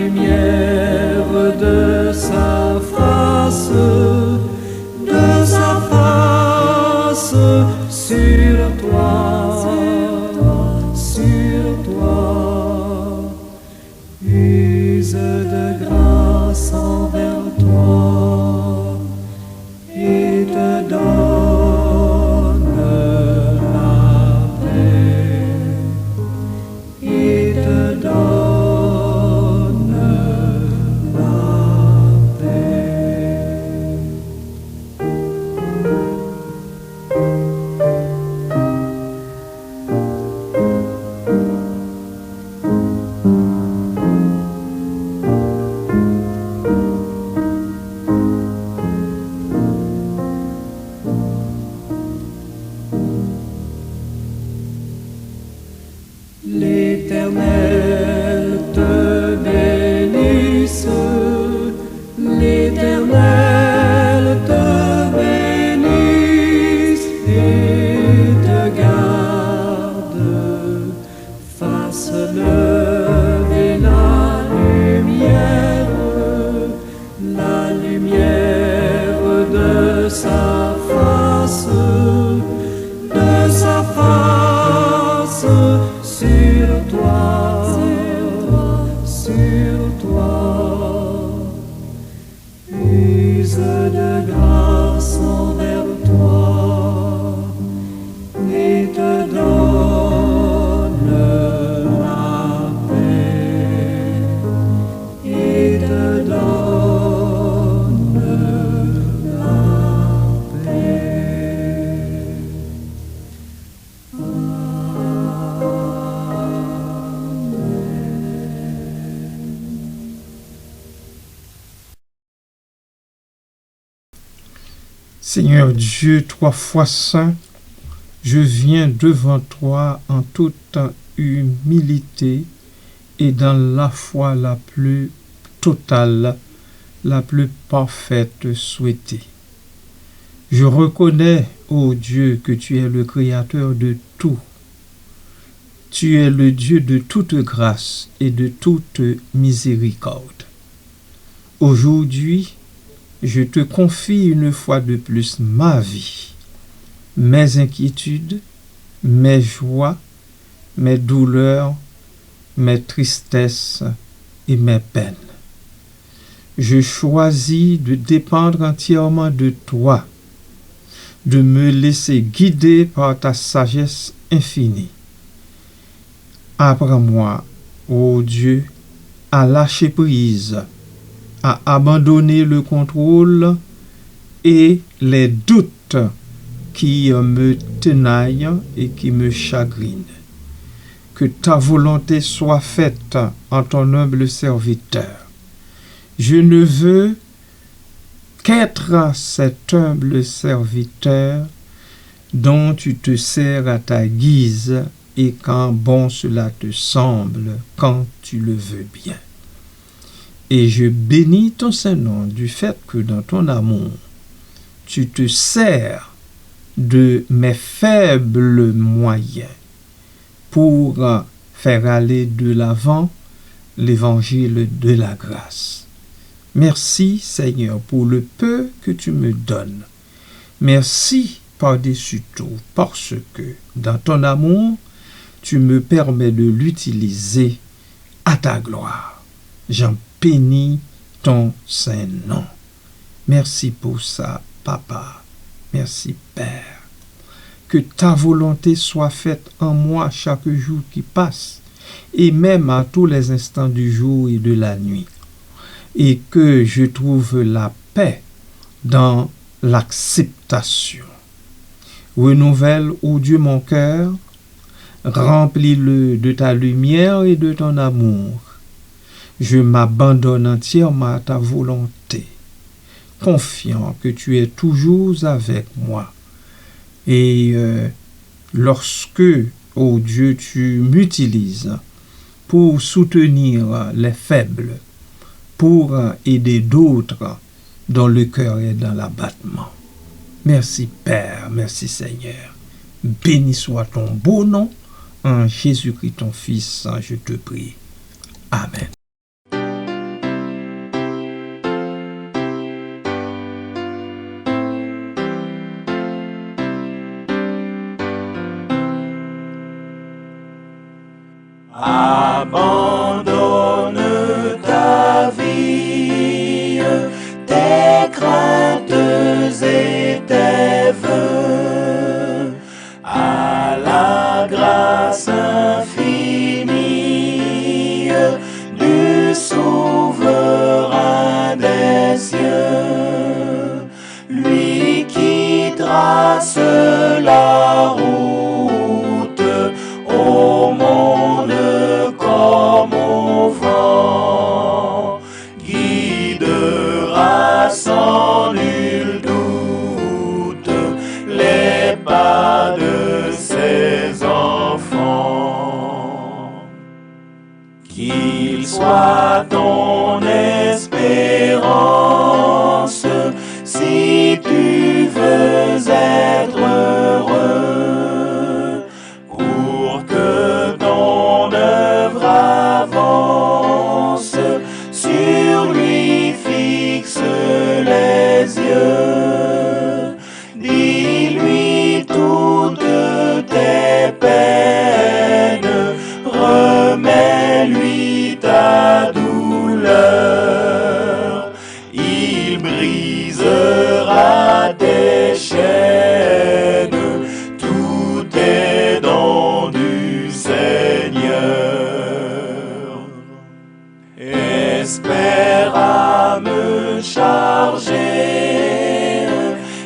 lumière de sa face sur toi, use de grâce envers toi et te donne la paix, et te donne la paix. L'Éternel te bénisse, l'Éternel te bénisse et te garde, fasse lever la lumière de sa face sur toi, use de grâce envers toi et te donne la paix, et te donne la paix. Seigneur Dieu, 3 fois saint, je viens devant toi en toute humilité et dans la foi la plus totale, la plus parfaite souhaitée. Je reconnais, ô Dieu, que tu es le Créateur de tout. Tu es le Dieu de toute grâce et de toute miséricorde. Aujourd'hui, je te confie une fois de plus ma vie, mes inquiétudes, mes joies, mes douleurs, mes tristesses et mes peines. Je choisis de dépendre entièrement de toi, de me laisser guider par ta sagesse infinie. Apprends-moi, ô Dieu, à lâcher prise, à abandonner le contrôle et les doutes qui me tenaillent et qui me chagrinent. Que ta volonté soit faite en ton humble serviteur. Je ne veux qu'être cet humble serviteur dont tu te sers à ta guise et quand bon cela te semble, quand tu le veux bien. Et je bénis ton Saint-Nom du fait que dans ton amour, tu te sers de mes faibles moyens pour faire aller de l'avant l'évangile de la grâce. Merci Seigneur pour le peu que tu me donnes. Merci par-dessus tout parce que dans ton amour, tu me permets de l'utiliser à ta gloire. J'en bénis ton Saint-Nom. Merci pour ça, Papa. Merci, Père. Que ta volonté soit faite en moi chaque jour qui passe, et même à tous les instants du jour et de la nuit. Et que je trouve la paix dans l'acceptation. Renouvelle, ô Dieu, mon cœur, remplis-le de ta lumière et de ton amour. Je m'abandonne entièrement à ta volonté, confiant que tu es toujours avec moi. Et lorsque, ô Dieu, tu m'utilises pour soutenir les faibles, pour aider d'autres dont le cœur est dans l'abattement. Merci Père, merci Seigneur. Béni soit ton beau nom, en Jésus-Christ ton Fils, je te prie. Amen. Abandonne ta vie, tes craintes et tes vœux à la grâce infinie du souverain des cieux, lui qui trace la route au monde comme au vent, guidera sans nul doute les pas de ses enfants. Qu'il soit ton espérance, si tu veux être heureux, pour que ton œuvre avance, sur lui fixe les yeux, dis-lui toutes tes peines, remets-lui ta douleur, il brisera tes chaînes, tout est don du Seigneur. Espère à me charger,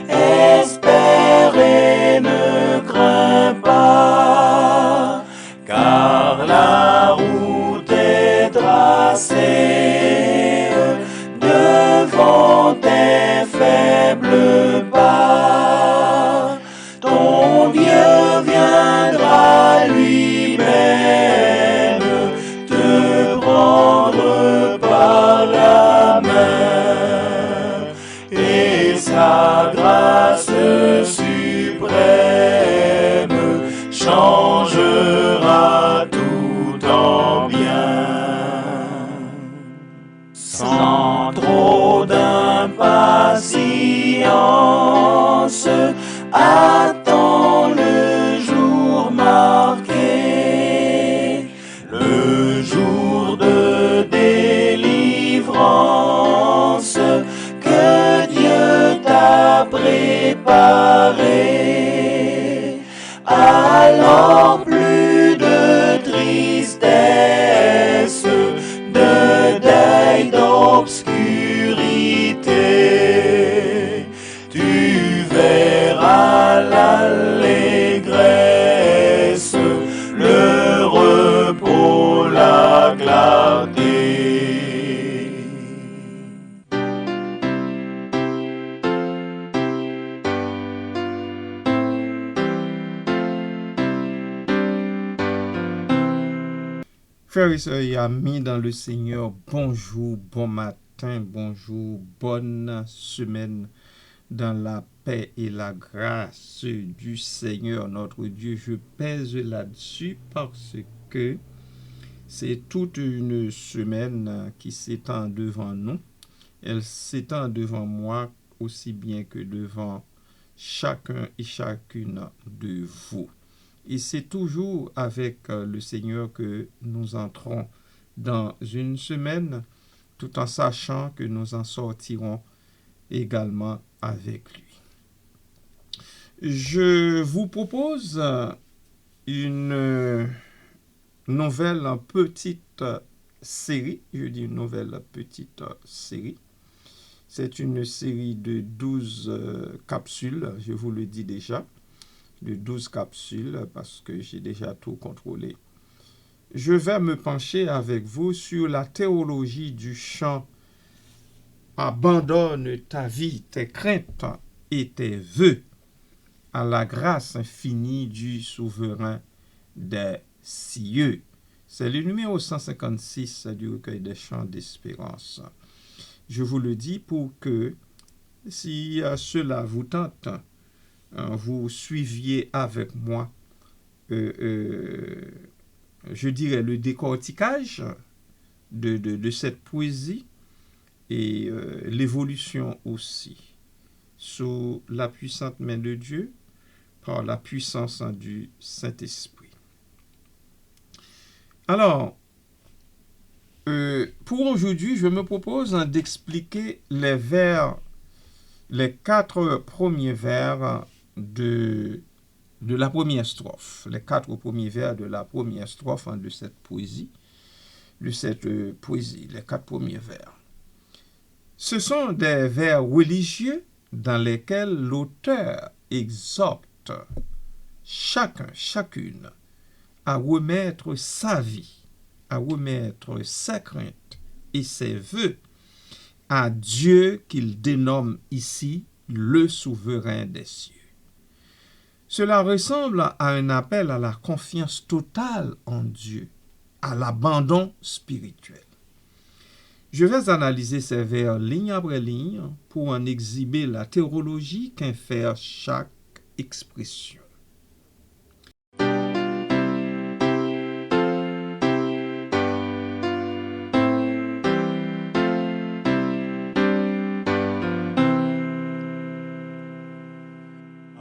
espère et ne crains pas, car la route est tracée devant tes faibles pas. Ton Dieu viendra lui-même te prendre par la main, et sa grâce suprême changera tout en bien. Sans trop d'impatience, attends le jour marqué, le jour de délivrance que Dieu t'a préparé. Alors plus de tristesse, de deuil, d'obscurité, tu verras l'allégresse, le repos, la clarté. Frères et sœurs et amis dans le Seigneur, bonjour, bon matin, bonjour, bonne semaine dans la paix et la grâce du Seigneur notre Dieu. Je pèse là-dessus parce que c'est toute une semaine qui s'étend devant nous. Elle s'étend devant moi aussi bien que devant chacun et chacune de vous. Et c'est toujours avec le Seigneur que nous entrons dans une semaine, tout en sachant que nous en sortirons également avec lui. Je vous propose une nouvelle petite série. Je dis une nouvelle petite série. C'est une série de 12 capsules, je vous le dis déjà. De 12 capsules parce que j'ai déjà tout contrôlé. Je vais me pencher avec vous sur la théologie du chant « Abandonne ta vie, tes craintes et tes vœux à la grâce infinie du souverain des cieux ». C'est le numéro 156 du recueil des chants d'espérance. Je vous le dis pour que, si cela vous tente, vous suiviez avec moi, je dirais, le décortiquage de cette poésie et l'évolution aussi, sous la puissante main de Dieu, par la puissance du Saint-Esprit. Alors, pour aujourd'hui, je me propose d'expliquer les quatre premiers vers de la première strophe, les quatre premiers vers de la première strophe de cette poésie, les quatre premiers vers. Ce sont des vers religieux dans lesquels l'auteur exhorte chacune à remettre sa vie, à remettre ses craintes et ses vœux à Dieu qu'il dénomme ici le souverain des cieux. Cela ressemble à un appel à la confiance totale en Dieu, à l'abandon spirituel. Je vais analyser ces vers ligne après ligne pour en exhiber la théologie qu'infère chaque expression.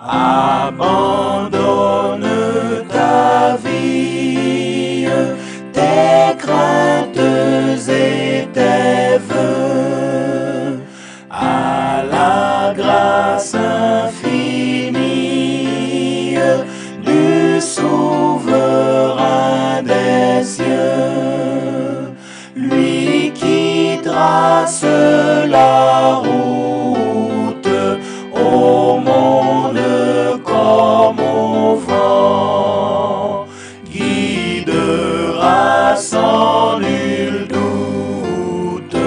Abandonne ta vie, tes craintes et tes vœux à la grâce infinie du souverain des cieux, lui qui trace la route au monde comme au vent, guidera sans nul doute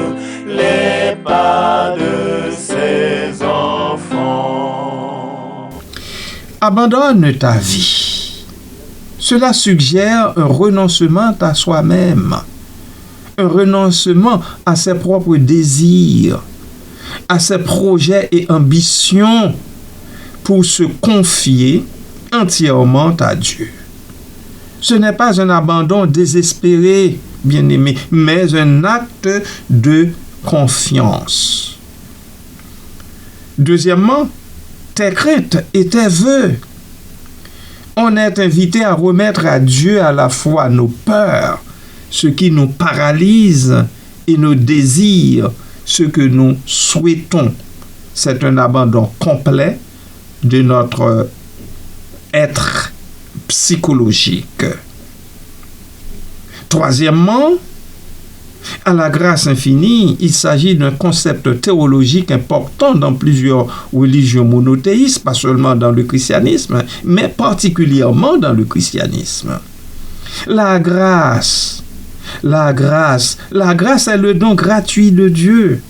les pas de ses enfants. Abandonne ta vie. Cela suggère un renoncement à soi-même, un renoncement à ses propres désirs, à ses projets et ambitions pour se confier entièrement à Dieu. Ce n'est pas un abandon désespéré, bien-aimé, mais un acte de confiance. Deuxièmement, tes craintes et tes vœux. On est invité à remettre à Dieu à la fois nos peurs, ce qui nous paralyse, et nos désirs, ce que nous souhaitons. C'est un abandon complet de notre être psychologique. Troisièmement, à la grâce infinie, il s'agit d'un concept théologique important dans plusieurs religions monothéistes, pas seulement dans le christianisme, mais particulièrement dans le christianisme. La grâce est le don gratuit de Dieu,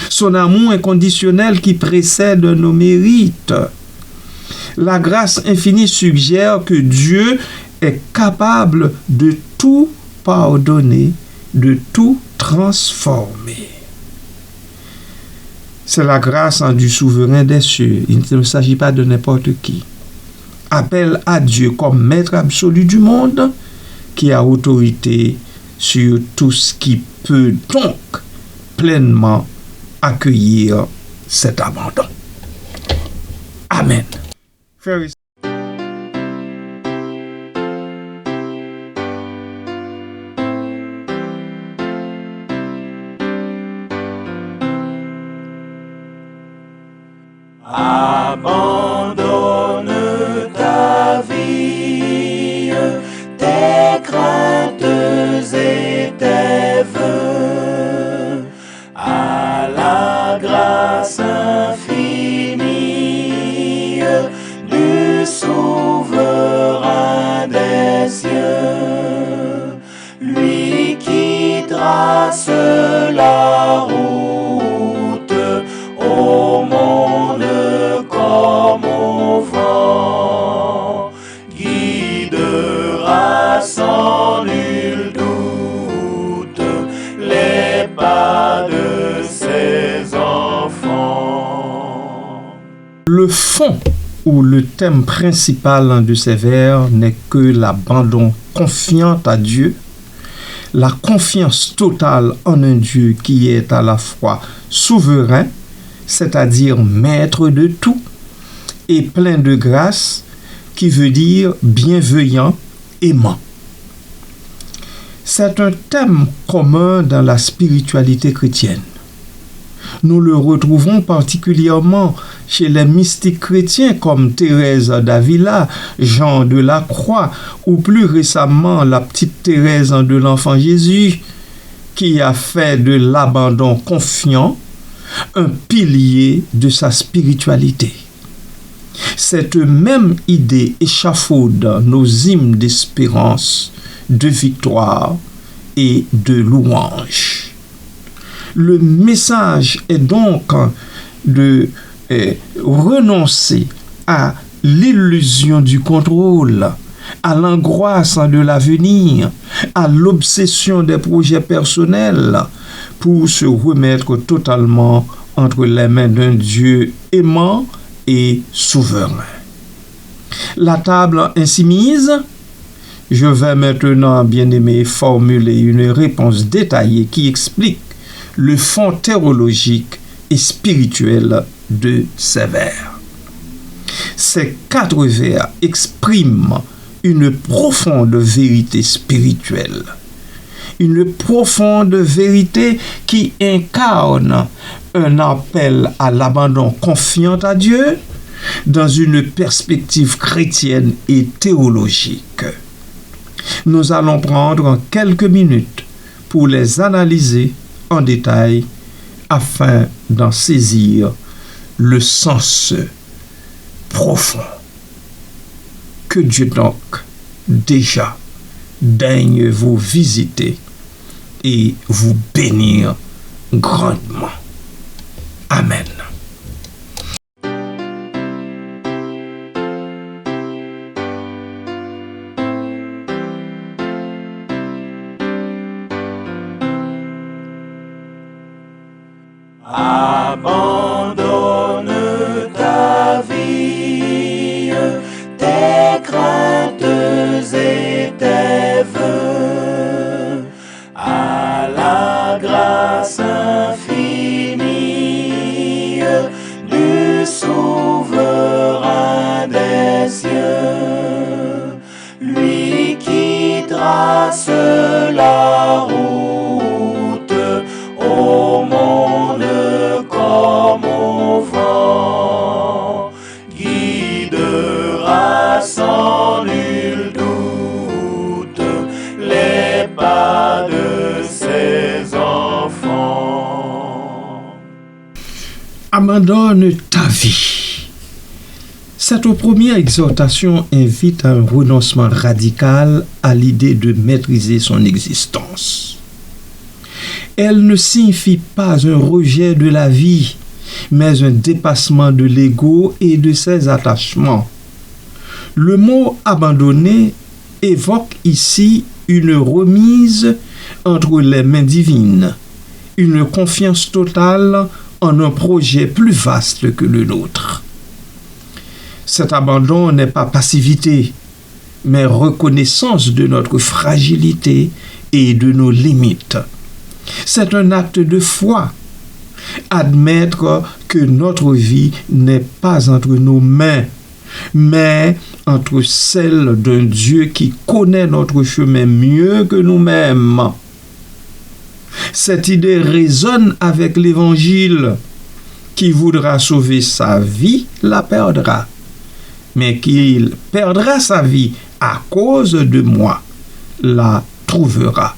son amour inconditionnel qui précède nos mérites. La grâce infinie suggère que Dieu est capable de tout pardonner, de tout transformer. C'est la grâce du souverain des cieux. Il ne s'agit pas de n'importe qui. Appelle à Dieu comme maître absolu du monde, qui a autorité sur tout ce qui peut donc pleinement accueillir cet abandon. Amen. Abandonne ta vie, tes craintes et tes vœux à la grâce infinie du souverain des cieux, lui qui trace la route au monde comme au vent, guidera sans nul doute les pas de ses enfants. Le fond ou le thème principal de ces vers n'est que l'abandon confiant à Dieu, la confiance totale en un Dieu qui est à la fois souverain, c'est-à-dire maître de tout, et plein de grâce, qui veut dire bienveillant, aimant. C'est un thème commun dans la spiritualité chrétienne. Nous le retrouvons particulièrement chez les mystiques chrétiens comme Thérèse d'Avila, Jean de la Croix ou plus récemment la petite Thérèse de l'Enfant Jésus, qui a fait de l'abandon confiant un pilier de sa spiritualité. Cette même idée échafaude nos hymnes d'espérance, de victoire et de louange. Le message est donc de renoncer à l'illusion du contrôle, à l'angoisse de l'avenir, à l'obsession des projets personnels pour se remettre totalement entre les mains d'un Dieu aimant et souverain. La table ainsi mise, je vais maintenant, bien-aimé, formuler une réponse détaillée qui explique le fond théologique et spirituel de ces vers. Ces 4 vers expriment une profonde vérité spirituelle, une profonde vérité qui incarne un appel à l'abandon confiant à Dieu dans une perspective chrétienne et théologique. Nous allons prendre quelques minutes pour les analyser en détail afin d'en saisir le sens profond. Que Dieu donc déjà daigne vous visiter et vous bénir grandement. Amen. Abandonne ta vie, tes craintes et tes vœux à la grâce infinie du souverain des cieux, lui qui trace la route au monde comme au vent, guidera sans nul doute les pas de ses enfants. Abandonne ta vie. Cette première exhortation invite à un renoncement radical à l'idée de maîtriser son existence. Elle ne signifie pas un rejet de la vie, mais un dépassement de l'ego et de ses attachements. Le mot « abandonner » évoque ici une remise entre les mains divines, une confiance totale en un projet plus vaste que le nôtre. Cet abandon n'est pas passivité, mais reconnaissance de notre fragilité et de nos limites. C'est un acte de foi, admettre que notre vie n'est pas entre nos mains, mais entre celles d'un Dieu qui connaît notre chemin mieux que nous-mêmes. Cette idée résonne avec l'Évangile. Qui voudra sauver sa vie la perdra, mais qui perdra sa vie à cause de moi la trouvera,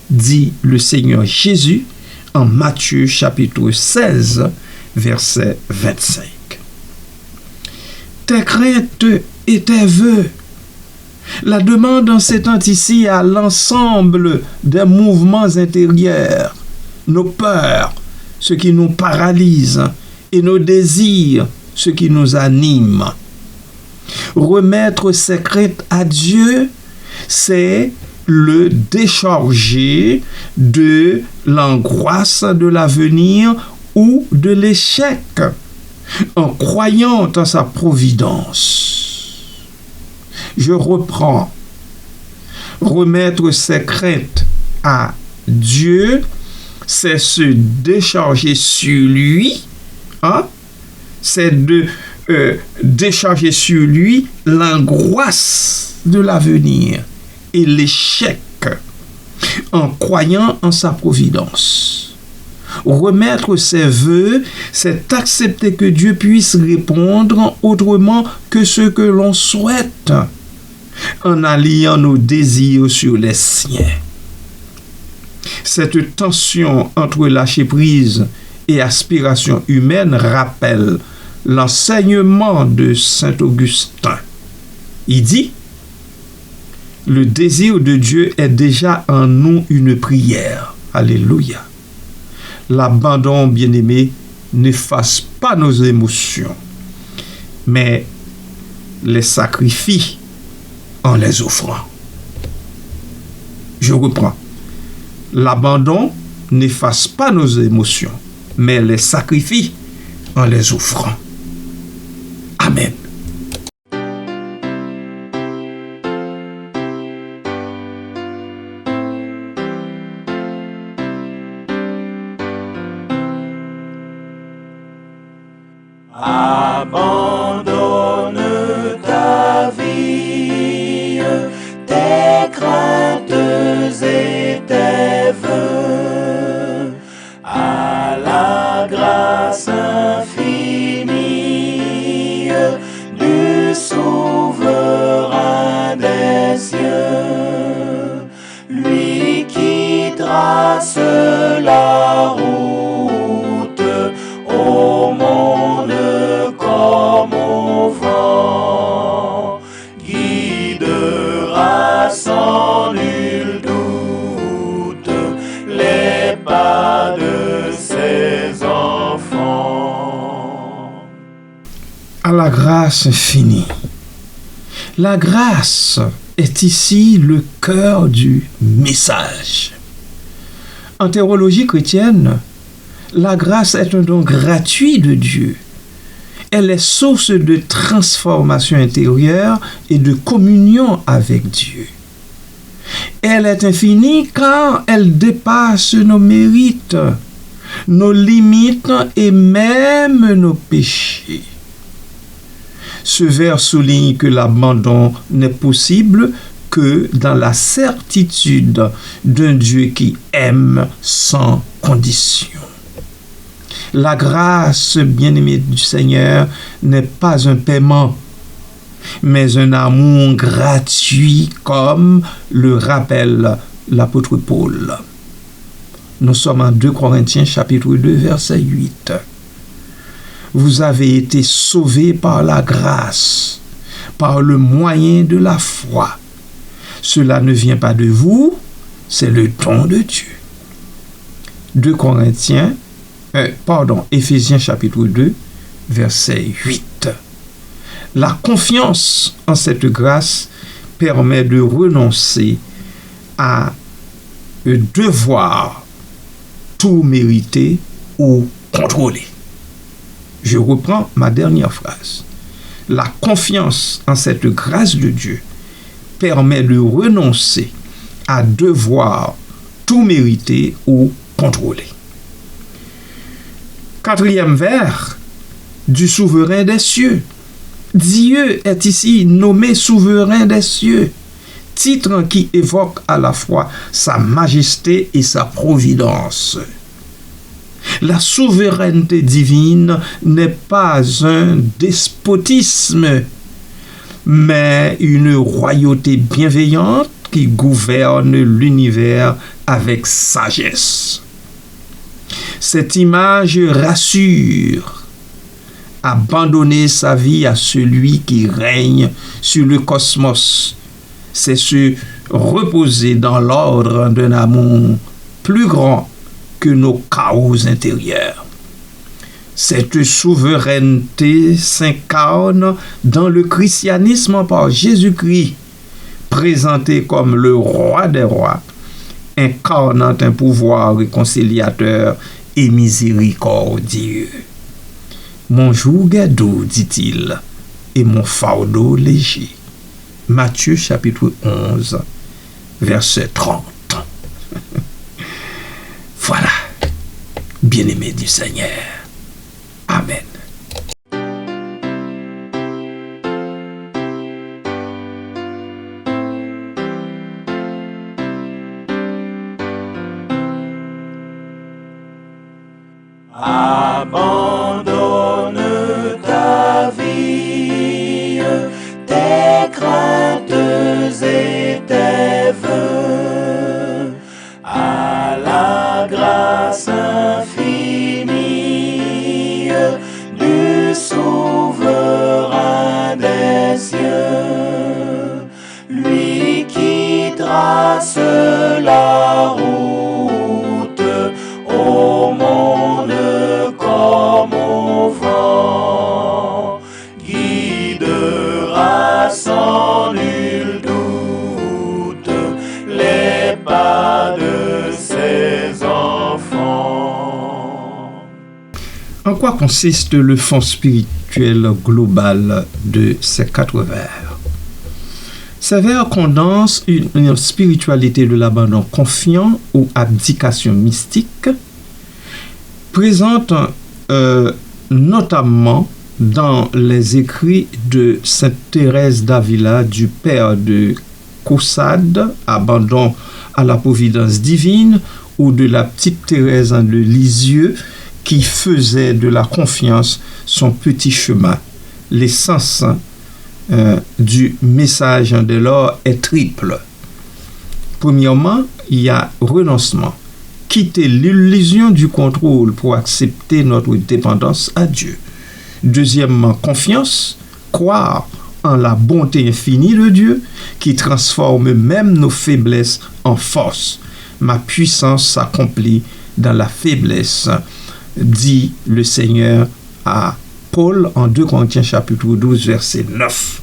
dit le Seigneur Jésus en Matthieu chapitre 16, verset 25. Tes craintes et tes vœux. La demande en s'étend ici à l'ensemble des mouvements intérieurs, nos peurs, ce qui nous paralyse, et nos désirs, ce qui nous anime. Remettre ses craintes à Dieu, c'est le décharger de l'angoisse de l'avenir ou de l'échec, en croyant en sa providence. Je reprends. Remettre ses craintes à Dieu, c'est se décharger sur lui, c'est de décharger sur lui l'angoisse de l'avenir et l'échec. en croyant en sa providence. Remettre ses vœux, c'est accepter que Dieu puisse répondre autrement que ce que l'on souhaite, en alliant nos désirs sur les siens. Cette tension entre lâcher prise et aspiration humaine rappelle l'enseignement de saint Augustin. Il dit: le désir de Dieu est déjà en nous une prière. Alléluia. L'abandon, bien-aimé, n'efface pas nos émotions, mais les sacrifie en les offrant. Je reprends. L'abandon n'efface pas nos émotions, mais les sacrifie en les offrant. Amen. Abandonne ta vie, tes craintes et tes vœux à la grâce infinie du souverain des cieux, lui qui trace la route au monde comme au vent, guidera sans nul doute les pas de ses enfants. À la grâce infinie. La grâce est ici le cœur du message. En théologie chrétienne, la grâce est un don gratuit de Dieu. Elle est source de transformation intérieure et de communion avec Dieu. Elle est infinie car elle dépasse nos mérites, nos limites et même nos péchés. Ce vers souligne que l'abandon n'est possible que dans la certitude d'un Dieu qui aime sans condition. La grâce, bien-aimée du Seigneur, n'est pas un paiement, mais un amour gratuit, comme le rappelle l'apôtre Paul. Nous sommes en 2 Corinthiens chapitre 2, verset 8. Vous avez été sauvés par la grâce, par le moyen de la foi. Cela ne vient pas de vous, c'est le don de Dieu. 2 Corinthiens, Éphésiens chapitre 2, verset 8. La confiance en cette grâce permet de renoncer à devoir tout mériter ou contrôler. Je reprends ma dernière phrase. La confiance en cette grâce de Dieu permet de renoncer à devoir tout mériter ou contrôler. Quatrième vers du souverain des cieux. Dieu est ici nommé souverain des cieux, titre qui évoque à la fois sa majesté et sa providence. La souveraineté divine n'est pas un despotisme, mais une royauté bienveillante qui gouverne l'univers avec sagesse. Cette image rassure. Abandonner sa vie à celui qui règne sur le cosmos, c'est se reposer dans l'ordre d'un amour plus grand que nos chaos intérieurs. Cette souveraineté s'incarne dans le christianisme par Jésus-Christ, présenté comme le roi des rois, incarnant un pouvoir réconciliateur et miséricordieux. Mon joug est doux, dit-il, et mon fardeau léger. Matthieu chapitre 11, verset 30. Voilà, bien-aimé du Seigneur. Amen. Abandonne ta vie, tes craintes et tes vœux à la grâce infinie du souverain des cieux, lui qui trace la route au monde comme au vent, guidera sans nul doute les pas de ses enfants. En quoi consiste le fond spirituel global de ces 4 vers? Ces vers condensent une spiritualité de l'abandon confiant ou abdication mystique, présente notamment dans les écrits de Sainte Thérèse d'Avila, du père de Caussade, Abandon à la providence divine, ou de la petite Thérèse de Lisieux, qui faisait de la confiance son petit chemin. L'essence du message de l'or est triple. Premièrement, il y a renoncement. Quitter l'illusion du contrôle pour accepter notre dépendance à Dieu. Deuxièmement, confiance, croire en la bonté infinie de Dieu qui transforme même nos faiblesses en force. Ma puissance s'accomplit dans la faiblesse, dit le Seigneur à Paul en 2 Corinthiens chapitre 12 verset 9.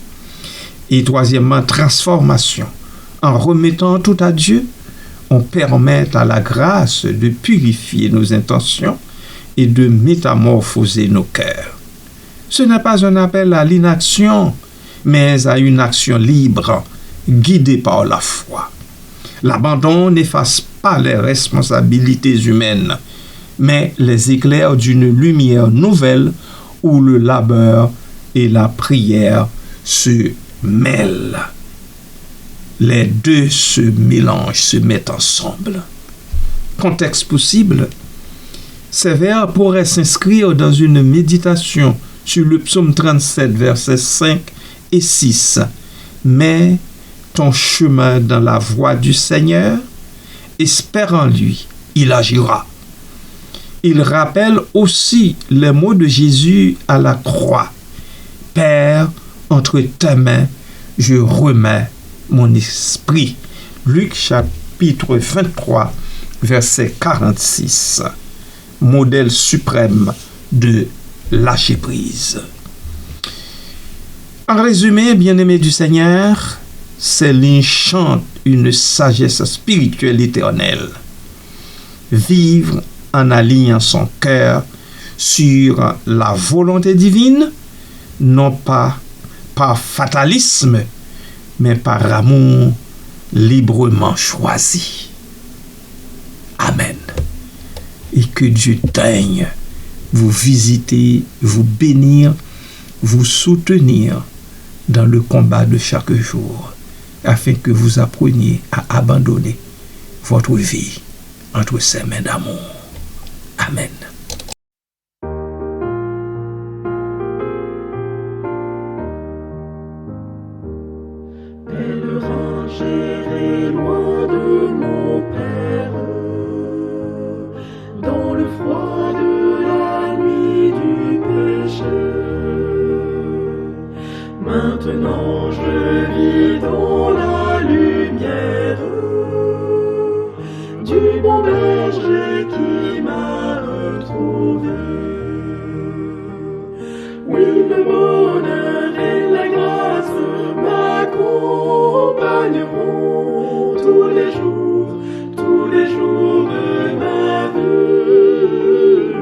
Et troisièmement, transformation. En remettant tout à Dieu, on permet à la grâce de purifier nos intentions et de métamorphoser nos cœurs. Ce n'est pas un appel à l'inaction, mais à une action libre, guidée par la foi. L'abandon n'efface pas les responsabilités humaines, mais les éclaire d'une lumière nouvelle où le labeur et la prière se mêlent. Les deux se mélangent, se mettent ensemble. Contexte possible, ces vers pourraient s'inscrire dans une méditation sur le psaume 37, versets 5 et 6. Mets ton chemin dans la voie du Seigneur, espère en lui, il agira. Il rappelle aussi les mots de Jésus à la croix. Père, entre tes mains, je remets mon esprit. Luc chapitre 23, verset 46. Modèle suprême de lâcher prise. En résumé, bien-aimés du Seigneur, ces lignes chantent une sagesse spirituelle éternelle. Vivre en alignant son cœur sur la volonté divine, non pas par fatalisme, mais par amour librement choisi. Amen. Et que Dieu daigne vous visiter, vous bénir, vous soutenir dans le combat de chaque jour, afin que vous appreniez à abandonner votre vie entre ses mains d'amour. Amen. Pèlerin, j'irai loin de mon Père, dans le froid de la nuit du péché. Maintenant je vis dans la lumière du bon berger qui m'a retrouvé. Oui, le bonheur et la grâce m'accompagneront tous les jours de ma vie.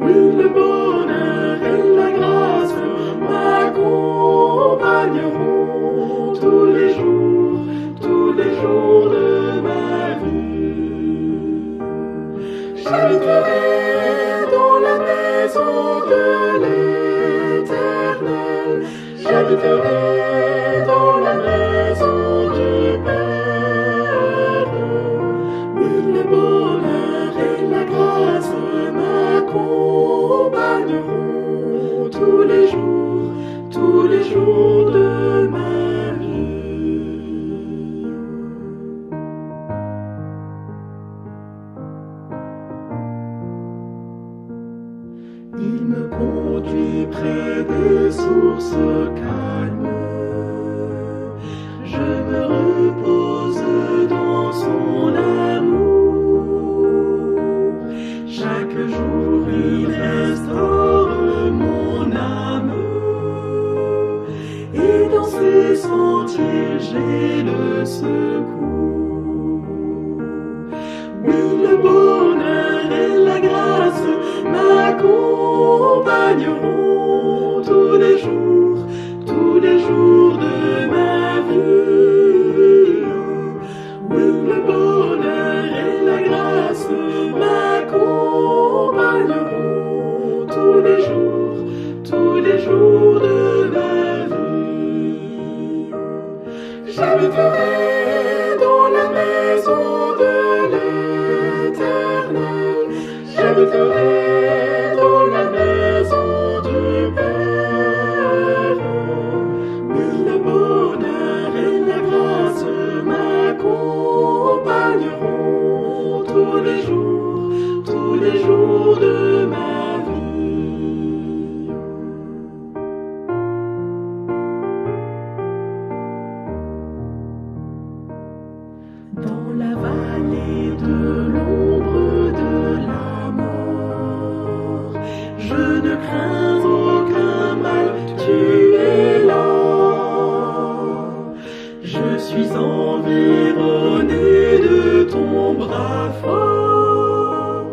Oui, le bonheur et la grâce m'accompagneront tous les jours de ma vie. J'habiterai dans la maison de l'Éternel, j'habiterai dans la maison du Père. Oui, le bonheur et la grâce m'accompagneront conduit près des sources calmes. Je me repose dans son amour. Chaque jour il restaure mon âme. Et dans ses sentiers j'ai le secours. Oui, le bonheur et la grâce m'accompagneront tous les jours de ma vie. Oui, le bonheur et la grâce m'accompagneront tous les jours de ma vie. J'habiterai dans la maison de l'Éternel. J'habiterai dans la maison du Père. Oui, le bonheur et la grâce m'accompagneront tous les jours de ma vie. Dans la vallée de l'ombre de la mort, je ne crains aucun mal, tu es là. Je suis environné de ton bras fort,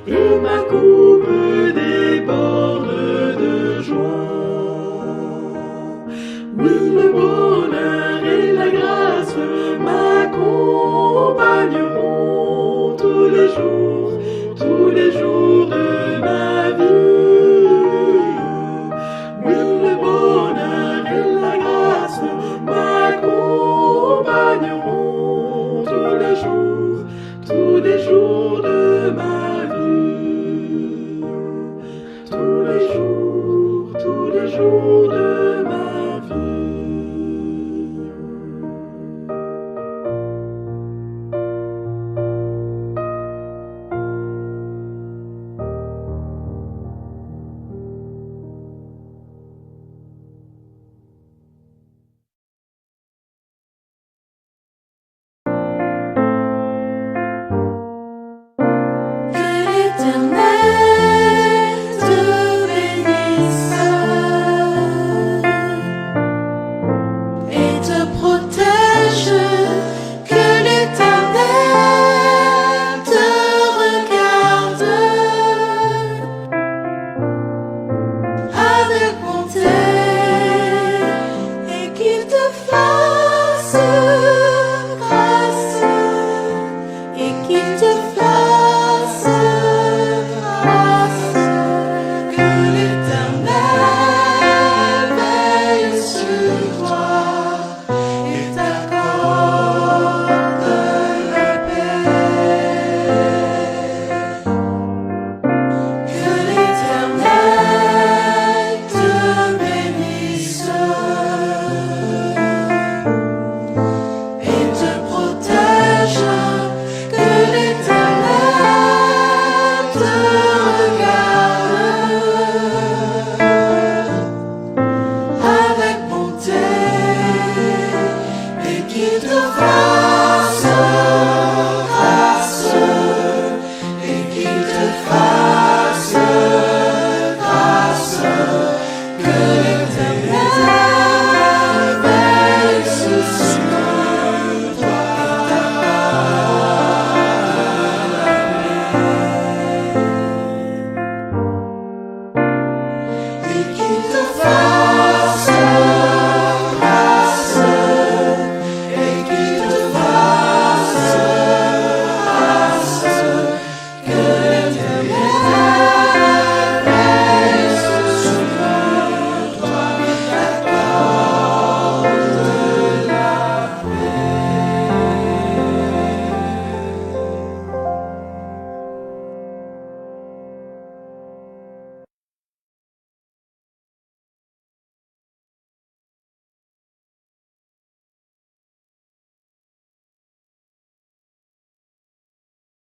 et ma coupe déborde de joie. Oui, le bonheur et la grâce m'accompagneront tous les jours de ma vie. Oui, le bonheur et la grâce m'accompagneront tous les jours de ma vie. Tous les jours de ma vie. Fasse grâce et qu'il te